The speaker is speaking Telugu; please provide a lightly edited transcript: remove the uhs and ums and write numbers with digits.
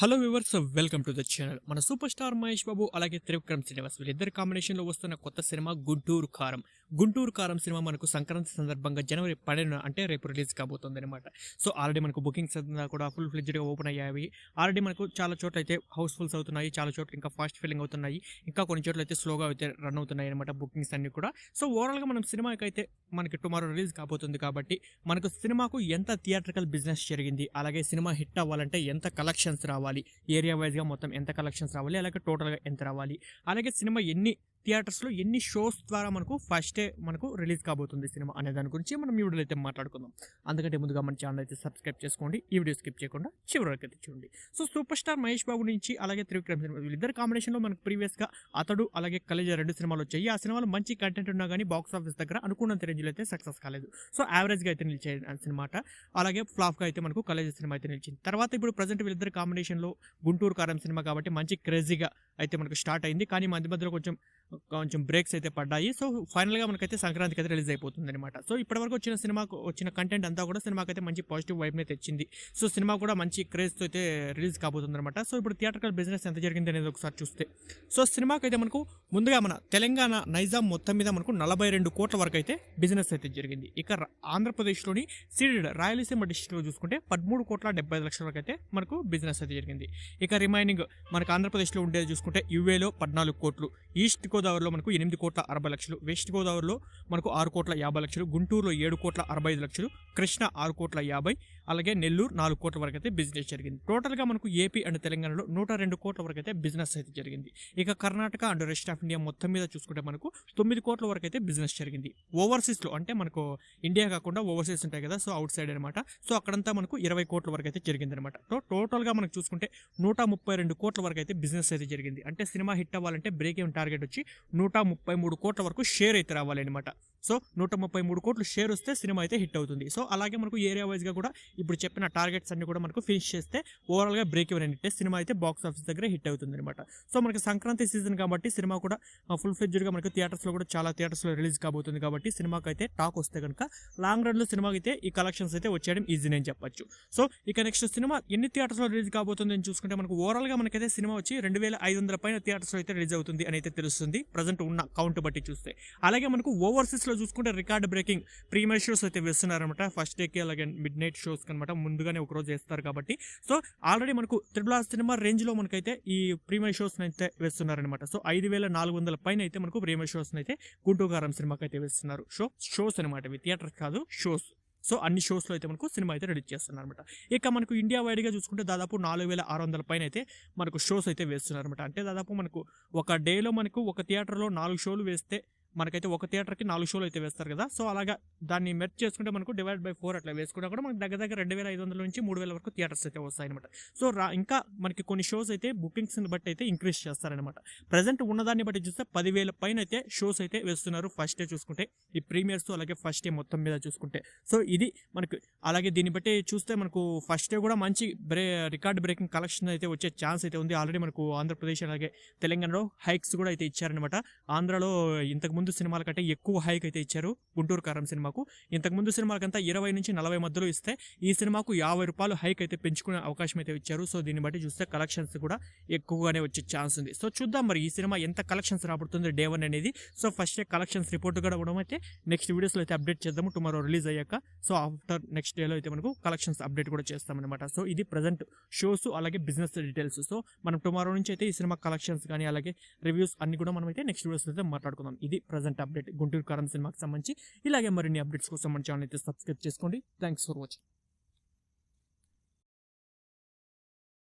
Hello viewers, welcome to the channel. మన సూపర్ స్టార్ మహేష్ బాబు అలాగే త్రివిక్రమ్ శ్రీనివాస్ వీళ్ళిద్దరు కాంబినేషన్లో వస్తున్న కొత్త సినిమా గుంటూరు కారం సినిమా మనకు సంక్రాంతి సందర్భంగా జనవరి 12 అంటే రేపు రిలీజ్ కాబోతుంది అనమాట. సో ఆల్రెడీ మనకు బుకింగ్స్ అంతా కూడా ఫుల్ ఫ్లెడ్జ్డ్గా ఓపెన్ అయ్యాయి. ఆల్రెడీ మనకు చాలా చోట్ల అయితే హౌస్ఫుల్స్ అవుతున్నాయి, చాలా చోట్ల ఇంకా ఫాస్ట్ ఫిల్లింగ్ అవుతున్నాయి, ఇంకా కొన్ని చోట్ల అయితే స్లోగా అయితే రన్ అవుతున్నాయి అనమాట బుకింగ్స్ అన్ని కూడా. సో ఓవరాల్గా మనం సినిమాకి అయితే మనకి టుమారో రిలీజ్ కాబోతుంది కాబట్టి మనకు సినిమాకు ఎంత థియేట్రికల్ బిజినెస్ జరిగింది, అలాగే సినిమా హిట్ అవ్వాలంటే ఎంత కలెక్షన్స్ రావాలి, ఏరియా వైజ్గా మొత్తం ఎంత కలెక్షన్స్ రావాలి, అలాగే టోటల్గా ఎంత రావాలి, అలాగే సినిమా ఎన్ని థియేటర్స్లో ఎన్ని షోస్ ద్వారా మనకు ఫస్ట్ డే మనకు రిలీజ్ కాబోతుంది సినిమా అనే దాని గురించి మనం ఈ వీడియోలో అయితే మాట్లాడుకుందాం. అందుకంటే ముందుగా మన ఛానల్ అయితే సబ్స్క్రైబ్ చేసుకోండి, ఈ వీడియో స్కిప్ చేయకుండా చివరి వరకు అయితే చూడండి. So super star Mahesh Babu నుంచి అలాగే త్రివిక్రమ్ సినిమా వీళ్ళిద్దరు కాంబినేషన్లో మనకు ప్రీవియస్గా అతడు అలాగే కలేజా 2 సినిమాలు వచ్చాయి. ఆ సినిమాలో మంచి కంటెంట్ ఉన్నా కానీ బాక్స్ ఆఫీస్ దగ్గర అనుకున్నంత రేంజ్లో అయితే సక్సెస్ కాలేదు. సో యావరేజ్గా అయితే నిలిచాయి సినిమా, అలాగే ఫ్లాప్గా అయితే మనకు కలేజా సినిమా అయితే నిలిచింది. తర్వాత ఇప్పుడు ప్రజెంట్ వీళ్ళిద్దరు కాంబినేషన్లో గుంటూరు కారం సినిమా కాబట్టి మంచి క్రేజీగా అయితే మనకు స్టార్ట్ అయింది, కానీ మధ్య మధ్యలో కొంచెం బ్రేక్స్ అయితే పడ్డాయి. సో ఫైనల్గా మనకైతే సంక్రాంతికి అయితే రిలీజ్ అయిపోతుంది అనమాట. సో ఇప్పటివరకు వచ్చిన కంటెంట్ అంతా కూడా సినిమాకి అయితే మంచి పాజిటివ్ వైబ్ని తెచ్చింది. సో సినిమా కూడా మంచి క్రేజ్తో అయితే రిలీజ్ కాబోతుంది అనమాట. సో ఇప్పుడు థియేటర్కల్ బిజినెస్ ఎంత జరిగింది అనేది ఒకసారి చూస్తే, సో సినిమాకి అయితే మనకు ముందుగా మన తెలంగాణ నైజాం మొత్తం మీద మనకు 42 కోట్ల వరకు అయితే బిజినెస్ అయితే జరిగింది. ఇక ఆంధ్రప్రదేశ్లోని సీడెడ్ రాయలసీమ డిస్ట్రిక్ట్లో చూసుకుంటే 13,75,00,000 వరకు అయితే మనకు బిజినెస్ అయితే జరిగింది. ఇక రిమైనింగ్ మనకు ఆంధ్రప్రదేశ్లో ఉండేది చూసుకుంటే యూఏలో 14 కోట్లు, ఈస్ట్ గోదావరిలో మనకు 8,60,00,000, వెస్ట్ గోదావరిలో మనకు 6,50,00,000, గుంటూరులో 7,65,00,000, కృష్ణ 6,50,00,000, అలాగే నెల్లూరు 4 కోట్ల వరకు అయితే బిజినెస్ జరిగింది. టోటల్గా మనకు ఏపీ అండ్ తెలంగాణలో 102 కోట్ల వరకు అయితే బిజినెస్ అయితే జరిగింది. ఇక Karnataka and rest of India మొత్తం మీద చూసుకుంటే మనకు 9 కోట్ల వరకు అయితే బిజినెస్ జరిగింది. ఓవర్సీస్లో అంటే మనకు ఇండియా కాకుండా ఓవర్సీస్ ఉంటాయి కదా, సో అవుట్ సైడ్ అనమాట. సో అక్కడంతా మనకు 20 కోట్ల వరకు అయితే జరిగింది అనమాట. టోటల్గా మనకు చూసుకుంటే 132 కోట్ల వరకు అయితే బిజినెస్ అయితే జరిగింది. అంటే సినిమా హిట్ అవ్వాలంటే బ్రేక్ ఏం టార్గెట్ వచ్చి 133 కోట్ల వరకు షేర్ అయితే రావాలి అనమాట. సో 133 కోట్లు షేర్ వస్తే సినిమా అయితే హిట్ అవుతుంది. సో అలాగే మనకు ఏరియా వైజ్గా కూడా ఇప్పుడు చెప్పిన టార్గెట్స్ అన్ని కూడా మనకు ఫినిష్ చేస్తే ఓవరాల్గా బ్రేక్ ఈవెన్ అంటే సినిమా అయితే బాక్స్ ఆఫీస్ దగ్గర హిట్ అవుతుంది అనమాట. సో మనకి సంక్రాంతి సీజన్ కాబట్టి సినిమా కూడా ఫుల్ ఫ్లెడ్జ్డ్గా మనకు థియేటర్స్లో కూడా చాలా థియేటర్స్లో రిలీజ్ కాబోతుంది కాబట్టి సినిమాకి అయితే టాక్ వస్తే కనుక లాంగ్ రన్లో సినిమాకి అయితే ఈ కలెక్షన్స్ అయితే వచ్చేయడం ఈజీ అని చెప్పొచ్చు. సో ఇక నెక్స్ట్ సినిమా ఎన్ని థియేటర్స్లో రిలీజ్ కాబోతుంది అని చూసుకుంటే మనకు ఓవరాల్గా మనకైతే సినిమా వచ్చి 2,500 పైన థియేటర్స్లో అయితే రిలీజ్ అవుతుంది అని అయితే తెలుస్తుంది ప్రజెంట్ ఉన్న కౌంట్ బట్టి చూస్తే. అలాగే మనకు ఓవర్సీస్లో చూసుకుంటే రికార్డ్ బ్రేకింగ్ ప్రీమియర్ షోస్ అయితే వేస్తున్నారనమాట. ఫస్ట్ డేకి అలాగే మిడ్ నైట్ షోస్ అనమాట, ముందుగానే ఒక రోజు వేస్తారు కాబట్టి. సో ఆల్రెడీ మనకు త్రిబుల్ సినిమా రేంజ్లో మనకైతే ఈ ప్రీమియర్ షోస్ అయితే వేస్తున్నారనమాట. సో 5,400 పైన అయితే మనకు ప్రీమియర్ షోస్ అయితే గుంటూరు కారం సినిమాకి అయితే వేస్తున్నారు. షోస్ అనమాట, ఇవి థియేటర్ కాదు, షోస్. సో అన్ని షోస్లో అయితే మనకు సినిమా అయితే రిలీజ్ చేస్తున్నారు అనమాట. ఇక మనకు ఇండియా వైడ్గా చూసుకుంటే దాదాపు 4,600 పైన అయితే మనకు షోస్ అయితే వేస్తున్నారు అనమాట. అంటే దాదాపు మనకు ఒక డేలో మనకు ఒక థియేటర్లో 4 షోలు వేస్తే మనకైతే ఒక థియేటర్కి 4 షోలు అయితే వేస్తారు కదా. సో అలాగా దాన్ని మెర్జ్ చేసుకుంటే మనకు డివైడ్ బై 4 అట్లా వేసుకుంటే కూడా మనకు దగ్గర 2,500 నుంచి 3,000 వరకు థియేటర్స్ అయితే వస్తాయి అనమాట. సో ఇంకా మనకి కొన్ని షోస్ అయితే బుకింగ్స్ని బట్టి అయితే ఇంక్రీజ్ చేస్తారనమాట. ప్రజెంట్ ఉన్నదాన్ని బట్టి చూస్తే 10,000 పైన అయితే షోస్ అయితే వేస్తున్నారు ఫస్ట్ డే చూసుకుంటే, ఈ ప్రీమియర్స్ అలాగే ఫస్ట్ డే మొత్తం మీద చూసుకుంటే. సో ఇది మనకు అలాగే దీన్ని బట్టి చూస్తే మనకు ఫస్ట్ డే కూడా మంచి రికార్డ్ బ్రేకింగ్ కలెక్షన్ అయితే వచ్చే ఛాన్స్ అయితే ఉంది. ఆల్రెడీ మనకు ఆంధ్రప్రదేశ్ అలాగే తెలంగాణలో హైక్స్ కూడా అయితే ఇచ్చారనమాట. ఆంధ్రాలో ఇంతకుముందు సినిమాల కంటే ఎక్కువ హైక్ అయితే ఇచ్చారు గుంటూరు కారం సినిమాకు. ఇంతకుముందు సినిమాలకంతా 20 నుంచి 40 మధ్యలో ఇస్తే ఈ సినిమాకు 50 రూపాయలు హైక్ అయితే పెంచుకునే అవకాశం అయితే ఇచ్చారు. సో దీన్ని బట్టి చూస్తే కలెక్షన్స్ కూడా ఎక్కువగానే వచ్చే ఛాన్స్ ఉంది. సో చూద్దాం మరి ఈ సినిమా ఎంత కలెక్షన్స్ రాబడుతుంది డే 1 అనేది. సో ఫస్ట్ కలెక్షన్స్ రిపోర్ట్ కూడా ఇవ్వడం అయితే నెక్స్ట్ వీడియోస్లో అయితే అప్డేట్ చేద్దాము టుమారో రిలీజ్ అయ్యాక. సో ఆఫ్టర్ నెక్స్ట్ డేలో అయితే మనకు కలెక్షన్స్ అప్డేట్ కూడా చేస్తామన్నమాట. సో ఇది ప్రజెంట్ షోస్ అలాగే బిజినెస్ డీటెయిల్స్. సో మనం టుమారో నుంచి అయితే ఈ సినిమా కలెక్షన్స్ కానీ అలాగే రివ్యూస్ అన్ని కూడా మనం అయితే నెక్స్ట్ వీడియోస్లో అయితే మాట్లాడుకుందాం. ఇది ప్రజెంట్ అప్డేట్ గుంటూరు కారం సినిమాకి సంబంధించి. ఇలాగే మరిన్ని అప్డేట్స్ కోసం మన ఛానల్ అయితే సబ్స్క్రైబ్ చేసుకోండి. Thanks for watching.